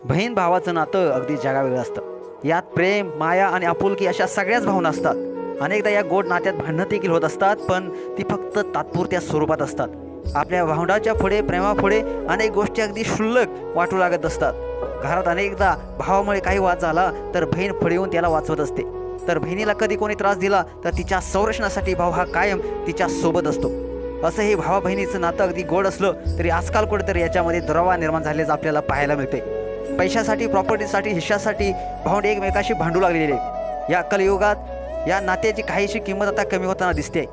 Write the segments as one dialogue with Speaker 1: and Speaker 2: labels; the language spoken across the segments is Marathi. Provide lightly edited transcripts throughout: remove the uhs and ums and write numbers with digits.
Speaker 1: बहीण भावाचं नातं अगदी जगावेगळं असतं। यात प्रेम, माया आणि आपुलकी अशा सगळ्याच भावना असतात। अनेकदा या गोड नात्यात भांडणं देखील होत असतात, पण ती फक्त तात्पुरत्या स्वरूपात असतात। आपल्या भावंडाच्या पुढे, प्रेमापुढे अनेक गोष्टी अगदी क्षुल्लक वाटू लागत असतात। घरात अनेकदा भावामुळे काही वाद झाला तर बहीण पुढे येऊन त्याला वाचवत असते, तर बहिणीला कधी कोणी त्रास दिला तर तिच्या संरक्षणासाठी भाऊ हा कायम तिच्या सोबत असतो। असं हे भावा बहिणीचं नातं अगदी गोड असलं तरी आजकाल कुठेतरी याच्यामध्ये दुरावा निर्माण झाल्याचं आपल्याला पाहायला मिळते। पैशासाठी, प्रॉपर्टीसाठी, हिश्श्यासाठी भावंडे एकमेकाशी भांडू लागलेले। या कलियुगात या नात्याची काहीशी किंमत आता कमी होताना दिसते।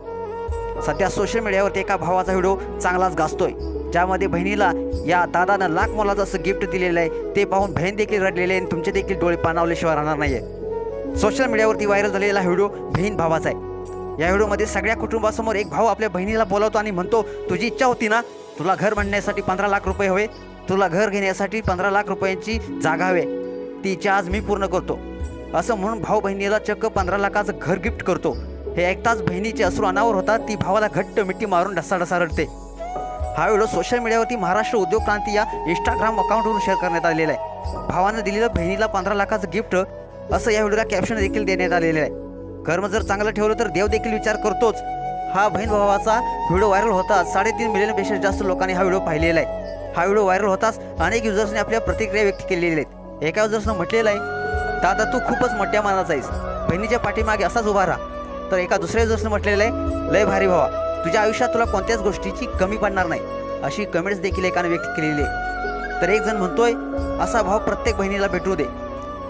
Speaker 1: सध्या सोशल मीडियावरती एका भावाचा व्हिडिओ चांगलाच गाजतोय, ज्यामध्ये बहिणीला या दादानं लाख मोलाचं असं गिफ्ट दिलेलं आहे। ते पाहून बहीण देखील रडलेले आणि तुमचे देखील डोळे पाणावल्याशिवाय राहणार नाहीये। सोशल मीडियावरती व्हायरल झालेला व्हिडिओ बहीण भावाचा आहे। या व्हिडिओमध्ये सगळ्या कुटुंबासमोर एक भाऊ आपल्या बहिणीला बोलावतो आणि म्हणतो, तुझी इच्छा होती ना, तुला घर बांधण्यासाठी 15 लाख रुपये हवे, तुला घर घेण्यासाठी 15 लाख रुपयांची जागा हवे, ती इच्छा आज मी पूर्ण करतो। असं म्हणून भाऊ बहिणीला चक्क 15 लाखाचं घर गिफ्ट करतो। हे ऐकताच बहिणीचे अश्रू अनावर होतात। ती भावाला घट्ट मिठी मारून ढसाढसा रडते। हा व्हिडिओ सोशल मीडियावरती महाराष्ट्र उद्योग क्रांती या इंस्टाग्राम अकाउंटवरून शेअर करण्यात आलेला आहे। भावानं दिलेलं बहिणीला 15 लाखाचं गिफ्ट असं या व्हिडिओला कॅप्शन देखील देण्यात आलेलं आहे। कर्म जर चांगलं ठेवलं तर देव देखील विचार करतोच। हा बहीण भावाचा व्हिडिओ व्हायरल होताच 3.5 मिलियनपेक्षा जास्त लोकांनी हा व्हिडिओ पाहिलेला आहे। हा व्हिडिओ व्हायरल होताच अनेक युजर्सने आपल्या प्रतिक्रिया व्यक्त केलेल्या आहेत। एका युजर्सनं म्हटलेलं आहे, दादा तू खूपच मोठ्या मानाचा आहेस, बहिणीच्या पाठीमागे असाच उभा राहा। तर एका दुसऱ्या युजर्सनं म्हटलेलं आहे, लय भारी भावा, तुझ्या आयुष्यात तुला कोणत्याच गोष्टीची कमी पडणार नाही, अशी कमेंट्स देखील एकाने व्यक्त केलेली आहे। तर एक जण म्हणतोय, असा भाव प्रत्येक बहिणीला भेटू दे।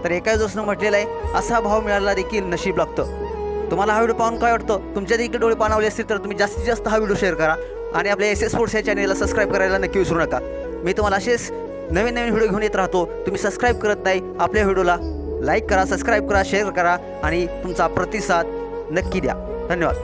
Speaker 1: तर एका युजर्सनं म्हटलेलं आहे, असा भाव मिळायला देखील नशीब लागतं। तुम्हाला हा व्हिडिओ पाहून काय वाटतं? तुमच्या देखील डोळे पाणावले असतील तर तुम्ही जास्तीत जास्त हा व्हिडिओ शेअर करा आणि आपल्या एस एस स्पोर्ट्स या चॅनलला सबस्क्राईब करायला नक्की विसरू नका। मी तुम्हाला असेच नवीन नवीन व्हिडिओ घेऊन येत राहतो। तुम्ही सबस्क्राईब करत नाही, आपल्या व्हिडिओला लाईक करा, सबस्क्राईब करा, शेअर करा आणि तुमचा प्रतिसाद नक्की द्या। धन्यवाद।